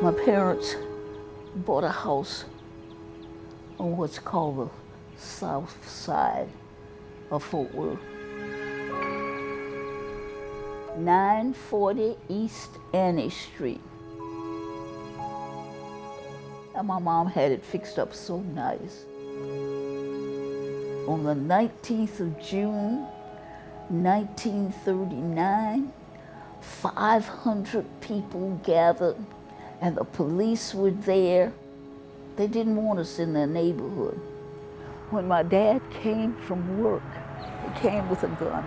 My parents bought a house on what's called the south side of Fort Worth. 940 East Annie Street. And my mom had it fixed up so nice. On the 19th of June, 1939, 500 people gathered and the police were there. They didn't want us in their neighborhood. When my dad came from work, he came with a gun,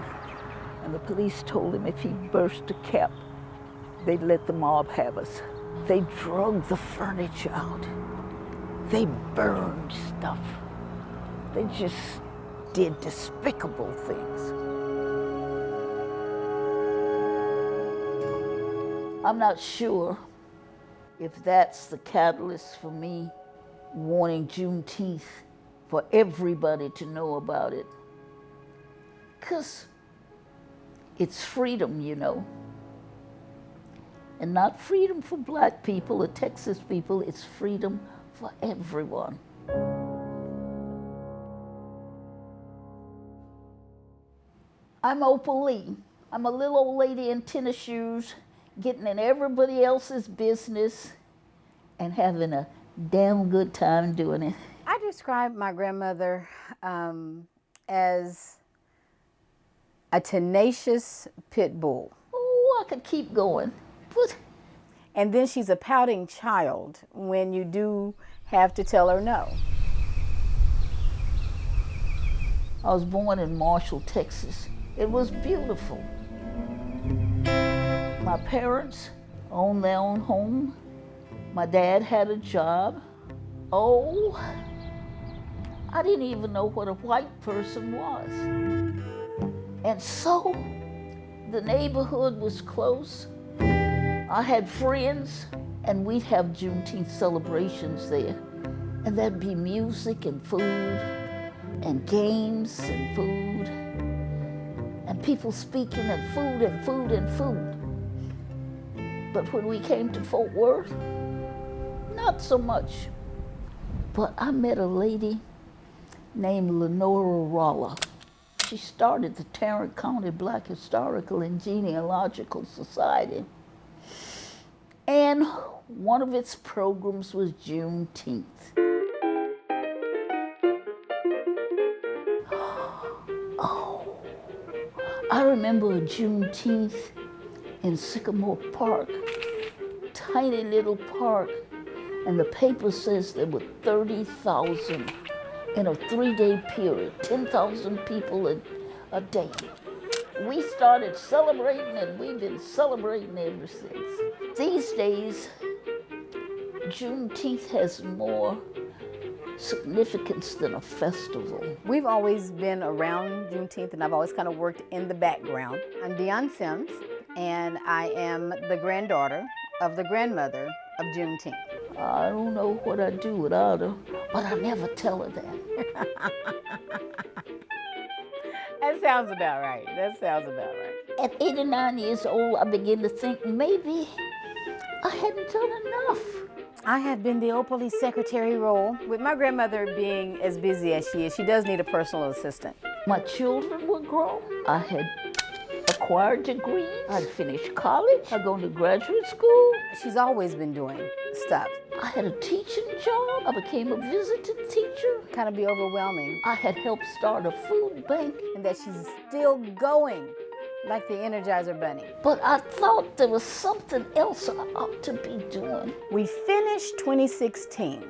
and the police told him if he burst a cap, they'd let the mob have us. They drug the furniture out. They burned stuff. They just did despicable things. I'm not sure if that's the catalyst for me wanting Juneteenth for everybody to know about it. 'Cause it's freedom, you know. And not freedom for black people or Texas people, it's freedom for everyone. I'm Opal Lee. I'm a little old lady in tennis shoes, getting in everybody else's business and having a damn good time doing it. I describe my grandmother as a tenacious pit bull. Oh, I could keep going, but... And then she's a pouting child when you do have to tell her no. I was born in Marshall, Texas. It was beautiful. My parents owned their own home. My dad had a job. Oh, I didn't even know what a white person was. And so, the neighborhood was close. I had friends, and we'd have Juneteenth celebrations there. And there'd be music and food, and games and food, and people speaking and food and food and food. But when we came to Fort Worth, not so much. But I met a lady named Lenora Rolla. She started the Tarrant County Black Historical and Genealogical Society. And one of its programs was Juneteenth. Oh, I remember a Juneteenth in Sycamore Park, tiny little park, and the paper says there were 30,000 in a 3-day period, 10,000 people a day. We started celebrating, and we've been celebrating ever since. These days, Juneteenth has more significance than a festival. We've always been around Juneteenth, and I've always kind of worked in the background. I'm Dionne Sims, and I am the granddaughter of the grandmother of Juneteenth. I don't know what I'd do without her, but I never tell her that. That sounds about right. That sounds about right. At 89 years old, I began to think maybe I hadn't done enough. I have been the Opal Lee secretary role. With my grandmother being as busy as she is, she does need a personal assistant. My children were grown. I had acquired degrees. I'd finished college. I'd gone to graduate school. She's always been doing stuff. I had a teaching job. I became a visiting teacher. Kind of be overwhelming. I had helped start a food bank. And that she's still going like the Energizer Bunny. But I thought there was something else I ought to be doing. We finished 2016,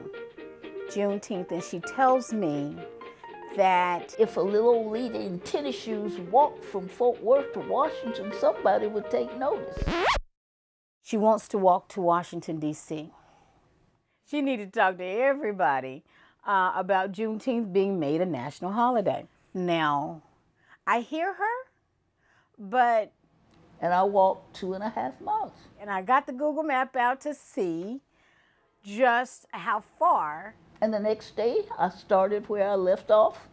Juneteenth, and she tells me that if a little old lady in tennis shoes walked from Fort Worth to Washington, somebody would take notice. She wants to walk to Washington, D.C. She needed to talk to everybody about Juneteenth being made a national holiday. Now, I hear her, but... And I walked 2.5 miles. And I got the Google map out to see just how far. And the next day, I started where I left off,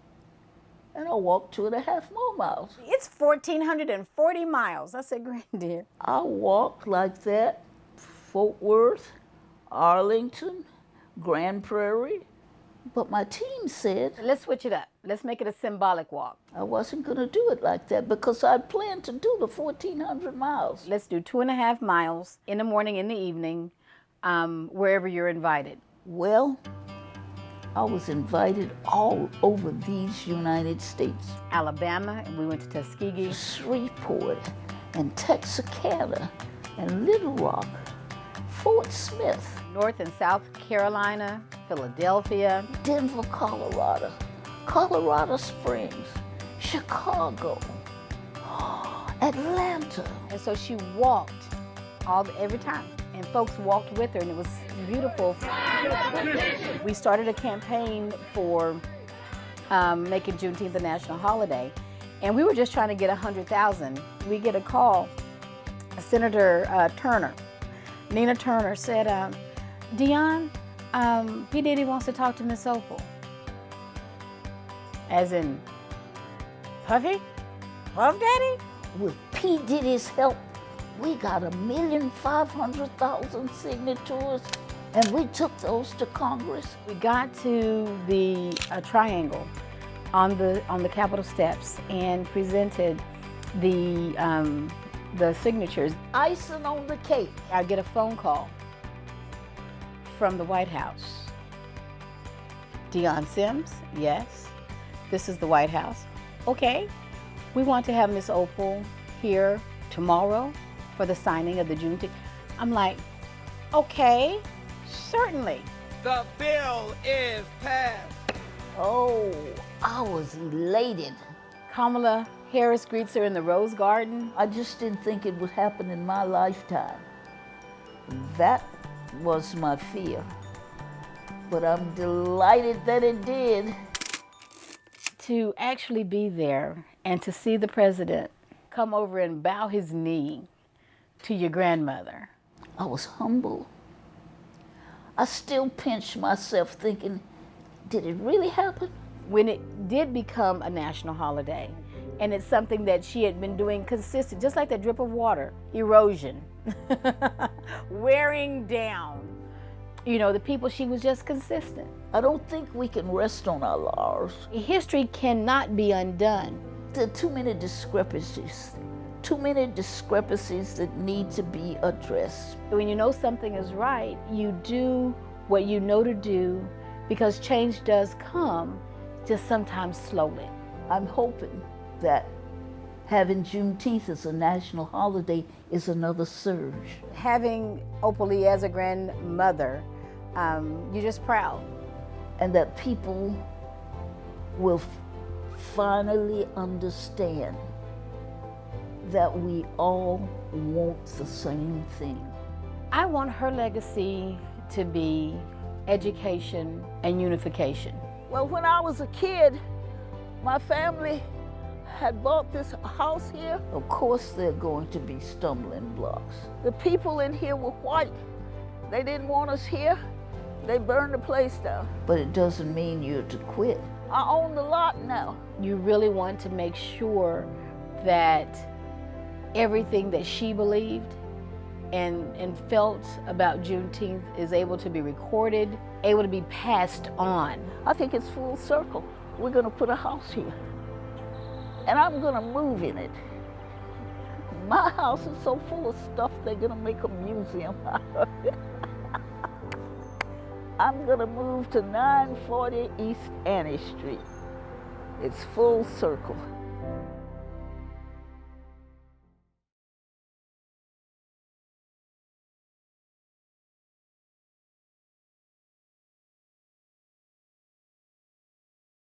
and I walked 2.5 more miles. It's 1,440 miles. I said, Granddad. I walked like that, Fort Worth, Arlington, Grand Prairie. But my team said Let's switch it up. Let's make it a symbolic walk. I wasn't going to do it like that because I'd planned to do the 1,400 miles. Let's do 2.5 miles in the morning, in the evening, wherever you're invited. Well, I was invited all over these United States. Alabama, and we went to Tuskegee. Shreveport and Texarkana and Little Rock, Fort Smith, North and South Carolina, Philadelphia, Denver, Colorado, Colorado Springs, Chicago, Atlanta. And so she walked every time, and folks walked with her, and it was beautiful. We started a campaign for making Juneteenth a national holiday, and we were just trying to get 100,000. We get a call. Senator Turner, Nina Turner said, Dion, P. Diddy wants to talk to Miss Opal. As in, Puffy? Puff Daddy? With P. Diddy's help, we got 1,500,000 signatures, and we took those to Congress. We got to the triangle on the Capitol steps and presented the signatures. Icing on the cake. I get a phone call from the White House. Dion Sims, yes. This is the White House. Okay, we want to have Miss Opal here tomorrow for the signing of the Juneteenth. I'm like, okay, certainly. The bill is passed. Oh, I was elated. Kamala Harris greets her in the Rose Garden. I just didn't think it would happen in my lifetime. That was my fear. But I'm delighted that it did. To actually be there and to see the president come over and bow his knee to your grandmother. I was humble. I still pinch myself thinking, did it really happen? When it did become a national holiday, and it's something that she had been doing consistent, just like that drip of water, erosion, wearing down. You know, the people, she was just consistent. I don't think we can rest on our laurels. History cannot be undone. There are too many discrepancies that need to be addressed. When you know something is right, you do what you know to do, because change does come, just sometimes slowly. I'm hoping that having Juneteenth as a national holiday is another surge. Having Opal Lee as a grandmother, you're just proud. And that people will finally understand that we all want the same thing. I want her legacy to be education and unification. Well, when I was a kid, my family had bought this house here. Of course, there are going to be stumbling blocks. The people in here were white. They didn't want us here. They burned the place down. But it doesn't mean you're to quit. I own the lot now. You really want to make sure that everything that she believed and felt about Juneteenth is able to be recorded, able to be passed on. I think it's full circle. We're gonna put a house here. And I'm gonna move in it. My house is so full of stuff, they're gonna make a museum out of it. I'm gonna move to 940 East Annie Street. It's full circle.